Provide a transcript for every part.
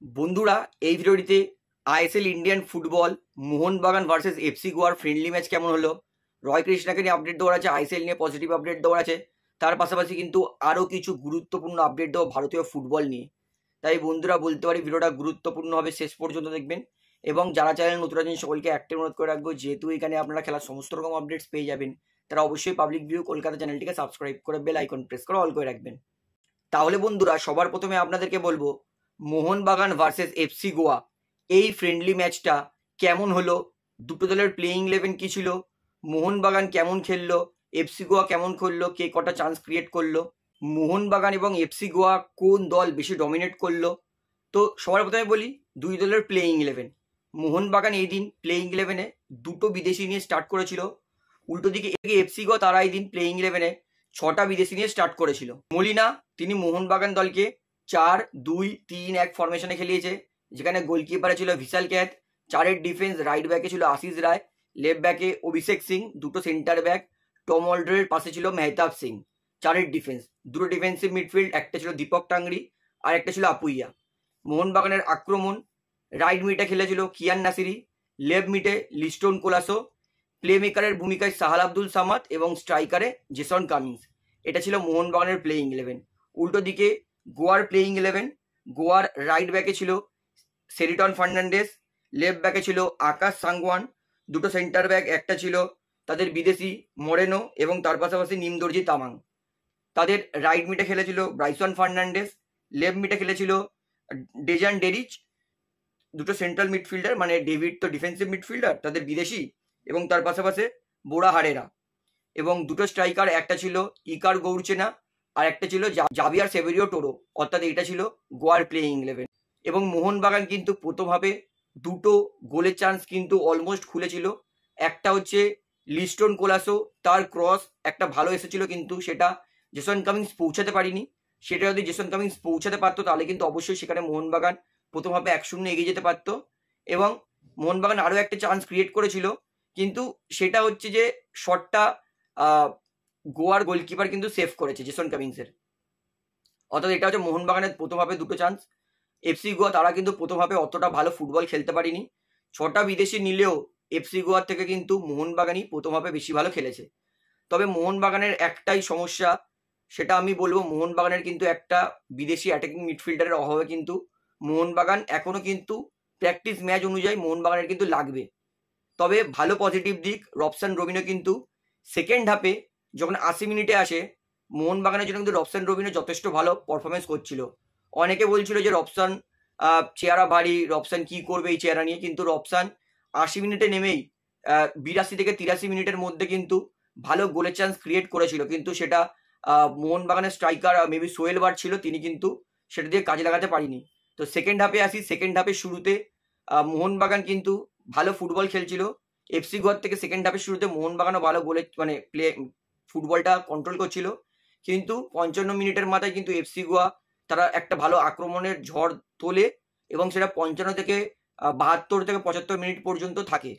বন্ধুরা, এই ভিডিওটিতে ISL Indian football Mohun Bagan versus FC গোয়ার ফ্রেন্ডলি ম্যাচ কেমন হলো, রয় কৃষ্ণাকে নিয়ে আপডেট দেওয়ার আছে, আইএসএল নিয়ে পজিটিভ আপডেট দেওয়ার আছে। তার পাশাপাশি কিন্তু আরও কিছু গুরুত্বপূর্ণ আপডেট দেবো ভারতীয় ফুটবল নিয়ে। তাই বন্ধুরা বলতে পারি ভিডিওটা গুরুত্বপূর্ণ হবে, শেষ পর্যন্ত দেখবেন। এবং যারা চ্যানেল নতুন আছেন সকলকে একটা অনুরোধ করে রাখবো, যেহেতু এখানে আপনারা খেলার সমস্ত রকম আপডেটস পেয়ে যাবেন, তারা অবশ্যই পাবলিক ভিউ কলকাতা চ্যানেলটিকে সাবস্ক্রাইব করে বেল আইকন প্রেস করে অল করে রাখবেন। তাহলে বন্ধুরা সবার প্রথমে আপনাদেরকে বলবো, মোহনবাগান ভার্সেস এফসি গোয়া এই ফ্রেন্ডলি ম্যাচটা কেমন হলো, দুটো দলের প্লেইং ইলেভেন কী ছিল, মোহনবাগান কেমন খেললো, এফসি গোয়া কেমন খেললো, কে কটা চান্স ক্রিয়েট করলো, মোহনবাগান এবং এফসি গোয়া কোন দল বেশি ডমিনেট করলো। তো সবার প্রথমে বলি দুই দলের প্লেইং ইলেভেন। মোহনবাগান এই দিন প্লেইং ইলেভেনে দুটো বিদেশি নিয়ে স্টার্ট করেছিল, উল্টো দিকে এফসি গোয়া তারা এই দিন প্লেইং ইলেভেনে 6টা বিদেশি নিয়ে স্টার্ট করেছিল। মলিনা তিনি মোহনবাগান দলকে 4-2-3-1 ফরমেশনে খেলিয়েছে, যেখানে গোলকিপারে ছিল ভিশাল ক্যাথ, 4-এর ডিফেন্স, রাইট ব্যাকে ছিল আশিস রায়, লেফট ব্যাকে অভিষেক সিং, দুটো সেন্টার ব্যাক, টম অলডারের পাশে ছিল মেহতাব সিং। 4-এর ডিফেন্স, দুটো ডিফেন্সিভ মিডফিল্ড, একটা ছিল দীপক টাংরি আর একটা ছিল আপুইয়া। মোহনবাগানের আক্রমণ, রাইট মিডে খেলেছিল কিয়ান নাসিরি, লেফট মিডে লিস্টন কোলাসো, প্লে মেকারের ভূমিকায় সাহাল আব্দুল সামাদ এবং স্ট্রাইকারে জেসন কামিন্স। এটা ছিল মোহনবাগানের প্লেইং ইলেভেন। উল্টো দিকে গোয়ার প্লেইং ইলেভেন, গোয়ার রাইট ব্যাকে ছিল সেরিটন ফার্নান্ডেস, লেফট ব্যাকে ছিল আকাশ সাংওয়ান, দুটো সেন্টার ব্যাক, একটা ছিল তাদের বিদেশি মরেনো এবং তার পাশাপাশি নিমদর্জি তামাং। তাদের রাইট মিডে খেলেছিল ব্রাইসন ফার্নান্ডেস, লেফট মিডে খেলেছিল ডেজান ডেরিচ, দুটো সেন্ট্রাল মিডফিল্ডার, মানে ডেভিড তো ডিফেন্সিভ মিডফিল্ডার তাদের বিদেশি, এবং তার পাশাপাশি বোরা হারেরা, এবং দুটো স্ট্রাইকার, একটা ছিল ইকার গৌরচেনা আর একটা ছিল জাভিয়ার সেভেরিও টোরো। অর্থাৎ এটা ছিল গোয়ার প্লেইং ইলেভেন। এবং মোহনবাগান কিন্তু প্রথমভাবে দুটো গোলের চান্স কিন্তু অলমোস্ট খুলেছিল। একটা হচ্ছে লিস্টন কোলাসো, তার ক্রস একটা ভালো এসেছিল কিন্তু সেটা জেসন কামিন্স পৌঁছাতে পারিনি। সেটা যদি জেসন কামিন্স পৌঁছাতে পারতো তাহলে কিন্তু অবশ্যই সেখানে মোহনবাগান প্রথমভাবে 1-0 এগিয়ে যেতে পারত। এবং মোহনবাগান আরও একটা চান্স ক্রিয়েট করেছিল, কিন্তু সেটা হচ্ছে যে শটটা গোয়ার গোলকিপার কিন্তু সেভ করেছে জেসন কামিন্সের। অর্থাৎ এটা হচ্ছে মোহনবাগানের প্রথমভাবে দুটো চান্স। এফসি গোয়া তারা কিন্তু প্রথমভাবে অতটা ভালো ফুটবল খেলতে পারেনি। 6টা বিদেশি নিলেও এফসি গোয়ার থেকে কিন্তু মোহনবাগানই প্রথমভাবে বেশি ভালো খেলেছে। তবে মোহনবাগানের একটাই সমস্যা, সেটা আমি বলবো মোহনবাগানের কিন্তু একটা বিদেশি অ্যাটাকিং মিডফিল্ডারের অভাবে কিন্তু মোহনবাগান এখনো কিন্তু প্র্যাকটিস ম্যাচ অনুযায়ী মোহনবাগানের কিন্তু লাগবে। তবে ভালো পজিটিভ দিক, রবসান রবিনো কিন্তু সেকেন্ড হাফে যখন 80 মিনিটে আসে, মোহনবাগানের জন্য কিন্তু রবসান রবিনো যথেষ্ট ভালো পারফরমেন্স করছিল। অনেকে বলছিল যে রবসান চেহারা ভারী, রবসান কি করবে এই চেহারা নিয়ে, কিন্তু রবসান 80 মিনিটে নেমেই 82 থেকে 83 মিনিটের মধ্যে কিন্তু ভালো গোলের চান্স ক্রিয়েট করেছিল, কিন্তু সেটা মোহনবাগানের স্ট্রাইকার মেবি সোহেল বার ছিল, তিনি কিন্তু সেটা দিয়ে কাজে লাগাতে পারিনি। তো সেকেন্ড হাফে আসি, সেকেন্ড হাফের শুরুতে মোহনবাগান কিন্তু ভালো ফুটবল খেলছিল। এফসি গোয়ার থেকে সেকেন্ড হাফের শুরুতে মোহনবাগানও ভালো গোলে মানে ফুটবলটা কন্ট্রোল করছিল, কিন্তু 55 মিনিটের মাথায় কিন্তু এফসি গোয়া তারা একটা ভালো আক্রমণের ঝড় তোলে এবং সেটা 55 থেকে 72 থেকে 75 মিনিট পর্যন্ত থাকে।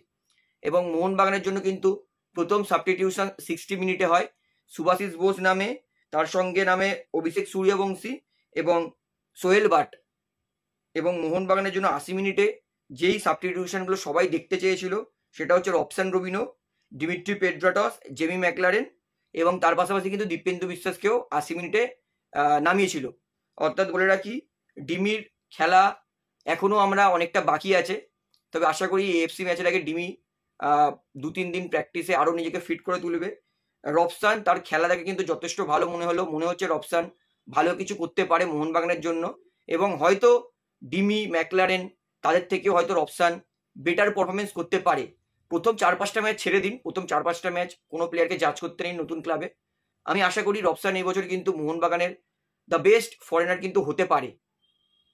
এবং মোহনবাগানের জন্য কিন্তু প্রথম সাবস্টিটিউশন 60 মিনিটে হয়, সুভাশিস বোস নামে, তার সঙ্গে নামে অভিষেক সূর্যবংশী এবং সোহেল বাট। এবং মোহনবাগানের জন্য 80 মিনিটে যেই সাবস্টিটিউশনগুলো সবাই দেখতে চেয়েছিল সেটা হচ্ছে রবসান রবিনো, ডিমিট্রি পেড্রাটস, জেমি ম্যাকলারেন, এবং তার পাশাপাশি কিন্তু দীপেন্দু বিশ্বাসকেও 80 মিনিটে নামিয়েছিল। অর্থাৎ বলে রাখি ডিমির খেলা এখনও আমরা অনেকটা বাকি আছে, তবে আশা করি এএফসি ম্যাচের আগে ডিমি 2-3 দিন প্র্যাকটিসে আরও নিজেকে ফিট করে তুলবে। রবসান তার খেলা দেখে কিন্তু যথেষ্ট ভালো মনে হচ্ছে রবসান ভালো কিছু করতে পারে মোহনবাগানের জন্য, এবং হয়তো ডিমি ম্যাকলারেন তাদের থেকেও হয়তো রবসান বেটার পারফরমেন্স করতে পারে। প্রথম 4-5টা ম্যাচ ছেড়ে দিন, প্রথম 4-5টা ম্যাচ কোনো প্লেয়ারকে জাজ করতে নেই নতুন ক্লাবে। আমি আশা করি রবসান এই বছর কিন্তু মোহনবাগানের দ্য বেস্ট ফরেনার কিন্তু হতে পারে,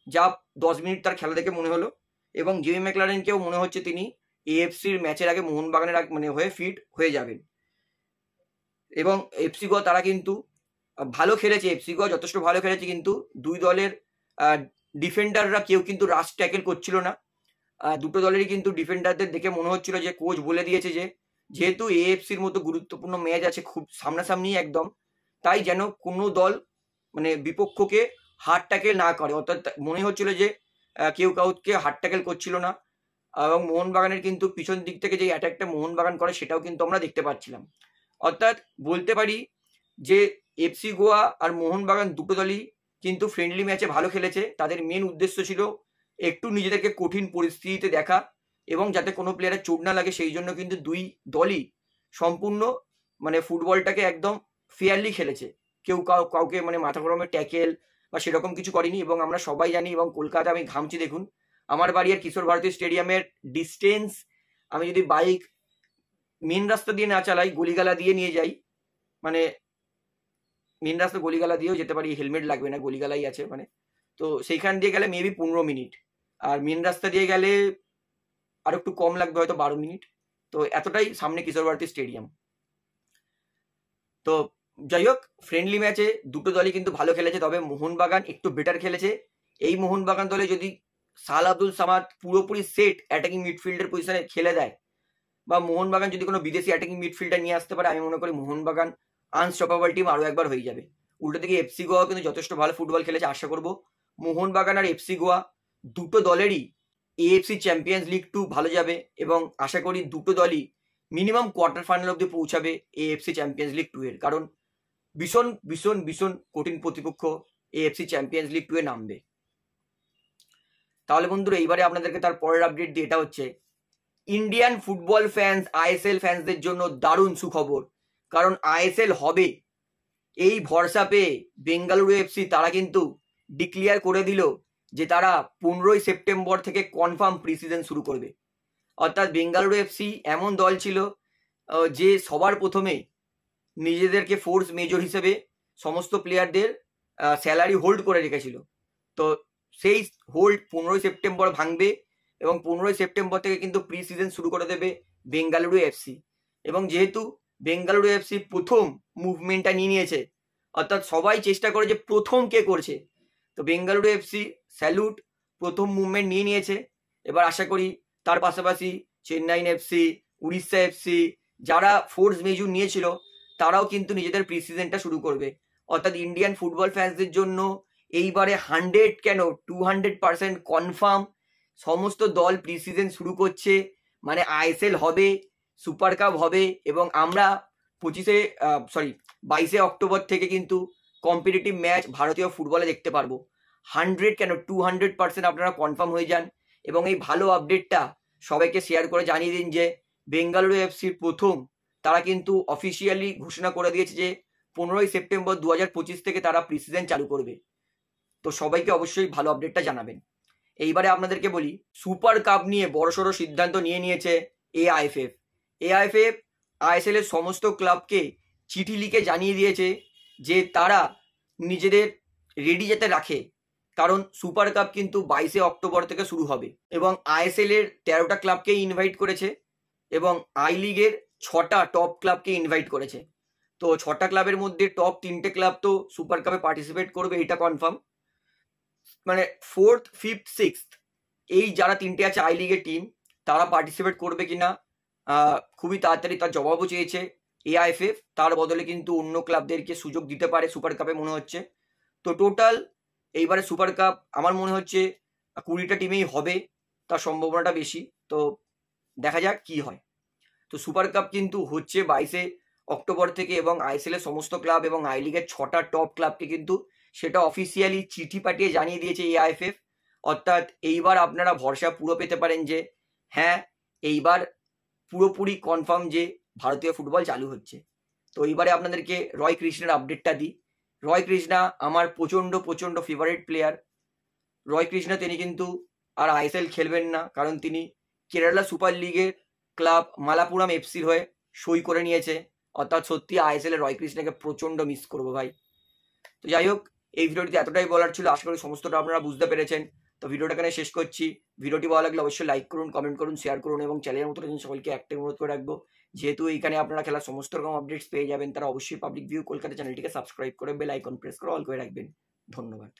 যা 10 মিনিট তার খেলা দেখে মনে হলো। এবং জেমি ম্যাকলারেনকেও মনে হচ্ছে তিনি এএফসির ম্যাচের আগে মোহনবাগানের মানে হয়ে ফিট হয়ে যাবেন। এবং এফসি গোয়া তারা কিন্তু ভালো খেলেছে, এফসি গোয়া যথেষ্ট ভালো খেলেছে, কিন্তু দুই দলের ডিফেন্ডাররা কেউ কিন্তু রাশ ট্যাকেল করছিল না। দুটো দলেরই কিন্তু ডিফেন্ডারদের দেখে মনে হচ্ছিল যে কোচ বলে দিয়েছে যে যেহেতু এএফসির মতো গুরুত্বপূর্ণ ম্যাচ আছে খুব সামনাসামনি একদম, তাই যেন কোনো দল মানে বিপক্ষকে হার্ড ট্যাকেল না করে। অর্থাৎ মনে হচ্ছিল যে কেউ কাউকে হার্ট ট্যাকেল করছিল না, এবং মোহনবাগানের কিন্তু পিছন দিক থেকে যে অ্যাটাকটা মোহনবাগান করে সেটাও কিন্তু আমরা দেখতে পাচ্ছিলাম। অর্থাৎ বলতে পারি যে এফসি গোয়া আর মোহনবাগান দুটো দলই কিন্তু ফ্রেন্ডলি ম্যাচে ভালো খেলেছে। তাদের মেন উদ্দেশ্য ছিল একটু নিজেদেরকে কঠিন পরিস্থিতিতে দেখা এবং যাতে কোনো প্লেয়ারের চোট না লাগে, সেই জন্য কিন্তু দুই দলই সম্পূর্ণ মানে ফুটবলটাকে একদম ফেয়ারলি খেলেছে। কেউ কাউকে মানে মাথা গরমে ট্যাকেল বা সেরকম কিছু করেনি। এবং আমরা সবাই জানি, এবং কলকাতা আমি ঘামছি দেখুন, আমার বাড়ি আর কিশোর ভারতী স্টেডিয়ামের ডিস্টেন্স, আমি যদি বাইক মেন রাস্তা দিয়ে না চালাই, গলিগালা দিয়ে নিয়ে যাই, মানে মেন রাস্তা গলিগালা দিয়েও যেতে পারি, হেলমেট লাগবে না, গলিগালাই আছে মানে, তো সেইখান দিয়ে গেলে মেবি 15 মিনিট, আর মেন রাস্তা দিয়ে গেলে আর একটু কম লাগবে, হয়তো 12 মিনিট। তো এতটাই সামনে কিশোর ভারতী স্টেডিয়াম। তো যাই হোক, ফ্রেন্ডলি ম্যাচে দুটো দলই কিন্তু ভালো খেলেছে, তবে মোহনবাগান একটু বেটার খেলেছে। এই মোহনবাগান দলে যদি সাল আব্দুল সামাদ পুরোপুরি সেট অ্যাটাকিং মিডফিল্ডের পজিশনে খেলে দেয়, বা মোহনবাগান যদি কোনো বিদেশি অ্যাটাকিং মিডফিল্ডার নিয়ে আসতে পারে, আমি মনে করি মোহনবাগান আনস্টপেবল টিম আরও একবার হয়ে যাবে। উল্টো দিকে এফসি গোয়া কিন্তু যথেষ্ট ভালো ফুটবল খেলেছে। আশা করবো মোহনবাগান আর এফসি গোয়া দুটো দলেরই এএফসি চ্যাম্পিয়ন্স লিগ 2 ভালো যাবে, এবং আশা করি দুটো দলই মিনিমাম কোয়ার্টার ফাইনাল অব্দি পৌঁছাবে এএফসি চ্যাম্পিয়ন্স লিগ 2 এর, কারণ ভীষণ ভীষণ ভীষণ কঠিন প্রতিপক্ষ এএফসি চ্যাম্পিয়ন্স লিগ 2 এ নামবে। তাহলে বন্ধুরা, এইবারে আপনাদেরকে তার পরের আপডেট দিয়ে, এটা হচ্ছে ইন্ডিয়ান ফুটবল ফ্যান্স, আইএসএল ফ্যান্সদের জন্য দারুণ সুখবর, কারণ আইএসএল হবে এই ভরসা পেয়ে বেঙ্গালুরু এফসি তারা কিন্তু ডিক্লেয়ার করে দিল যে তারা 15ই সেপ্টেম্বর থেকে কনফার্ম প্রি সিজন শুরু করবে। অর্থাৎ বেঙ্গালুরু এফসি এমন দল ছিল যে সবার প্রথমে নিজেদেরকে ফোর্স মেজর হিসেবে সমস্ত প্লেয়ারদের স্যালারি হোল্ড করে রেখেছিল। তো সেই হোল্ড 15ই সেপ্টেম্বর ভাঙবে, এবং 15ই সেপ্টেম্বর থেকে কিন্তু প্রি সিজন শুরু করে দেবে বেঙ্গালুরু এফসি। এবং যেহেতু বেঙ্গালুরু এফসি প্রথম মুভমেন্টটা নিয়ে নিয়েছে, অর্থাৎ সবাই চেষ্টা করে যে প্রথম কে করছে, তো বেঙ্গালুরু এফসি স্যালুট, প্রথম মুভমেন্ট নিয়ে নিয়েছে। এবার আশা করি তার পাশাপাশি চেন্নাই এফসি, উড়িষ্যা এফসি, যারা ফোর্স মেজর নিয়েছিল তারাও কিন্তু নিজেদের প্রি সিজনটা শুরু করবে। অর্থাৎ ইন্ডিয়ান ফুটবল ফ্যান্সদের জন্য এইবারে 100 কেন 200% কনফার্ম সমস্ত দল প্রি সিজন শুরু করছে। মানে আইএসএল হবে, সুপার কাপ হবে, এবং আমরা 22 অক্টোবর থেকে কিন্তু কম্পিটিটিভ ম্যাচ ভারতীয় ফুটবলে দেখতে পারবো। 100 কেন 200% আপনারা কনফার্ম হয়ে যান, এবং এই ভালো আপডেটটা সবাইকে শেয়ার করে জানিয়ে দিন যে বেঙ্গালুরু এফসির প্রথম তারা কিন্তু অফিসিয়ালি ঘোষণা করে দিয়েছে যে 15ই সেপ্টেম্বর 2025 থেকে তারা প্রি সিজন চালু করবে। তো সবাইকে অবশ্যই ভালো আপডেটটা জানাবেন। এইবারে আপনাদেরকে বলি, সুপার কাপ নিয়ে বড়সড় সিদ্ধান্ত নিয়ে নিয়েছে এআইএফএফ। এআইএফএফ আইএসএল এর সমস্ত ক্লাবকে চিঠি লিখে জানিয়ে দিয়েছে যে তারা নিজেদের রেডি যাতে রাখে, কারণ সুপার কাপ কিন্তু 22 অক্টোবর থেকে শুরু হবে, এবং আইএসএল এর 13টা ক্লাবকে ইনভাইট করেছে, এবং আই লিগের 6টা টপ ক্লাবকে ইনভাইট করেছে। তো 6টা ক্লাবের মধ্যে টপ 3টে ক্লাব তো সুপার কাপে পার্টিসিপেট করবে, এটা কনফার্ম। মানে 4th, 5th, 6th এই যারা 3টে আছে আই লিগের টিম, তারা পার্টিসিপেট করবে কিনা খুবই তাড়াতাড়ি তার জবাবও চেয়েছে এআইএফএফ। তার বদলে কিন্তু অন্য ক্লাবদেরকে সুযোগ দিতে পারে সুপার কাপে মনে হচ্ছে। তো টোটাল এইবারে সুপার কাপ আমার মনে হচ্ছে 20টা টিমেই হবে, তার সম্ভাবনাটা বেশি। তো দেখা যাক কি হয়। তো সুপার কাপ কিন্তু হচ্ছে 22 অক্টোবর থেকে, এবং আইএসএল এর সমস্ত ক্লাব এবং আই লিগের 6টা টপ ক্লাবকে কিন্তু সেটা অফিসিয়ালি চিঠি পাঠিয়ে জানিয়ে দিয়েছে এআইএফএফ। অর্থাৎ এইবার আপনারা ভরসা পুরো পেতে পারেন যে হ্যাঁ, এইবার পুরোপুরি কনফার্ম যে ভারতীয় ফুটবল চালু হচ্ছে। তো এইবারে আপনাদেরকে রয় কৃষ্ণের আপডেটটা দিই। রয় কৃষ্ণা আমার প্রচণ্ড প্রচণ্ড ফেভারিট প্লেয়ার। রয় কৃষ্ণা তিনি কিন্তু আর আইএসএল খেলবেন না, কারণ তিনি কেরালা সুপার লিগের ক্লাব মালাপুরাম এফসির হয়ে সই করে নিয়েছে। অর্থাৎ সত্যি আইএসএল এর রয় কৃষ্ণাকে প্রচণ্ড মিস করবো ভাই। তো যাই হোক, এই ভিডিওটিতে এতটাই বলার ছিল, আশা করি সমস্তটা আপনারা বুঝতে পেরেছেন। তো ভিডিওটা এখানে শেষ করছি। ভিডিওটি ভালো লাগলে অবশ্যই লাইক করুন, কমেন্ট করুন, শেয়ার করুন, এবং চ্যানেলের মতো সকলকে একটা অনুরোধ করে রাখবো, যেহেতু এইখানে আপনারা খেলার সমস্ত রকম আপডেটস পেয়ে যাবেন, তারা অবশ্যই পাবলিক ভিউ কলকাতা চ্যানেলটিকে সাবস্ক্রাইব করে বেল আইকন প্রেস করে অল করে রাখবেন। ধন্যবাদ।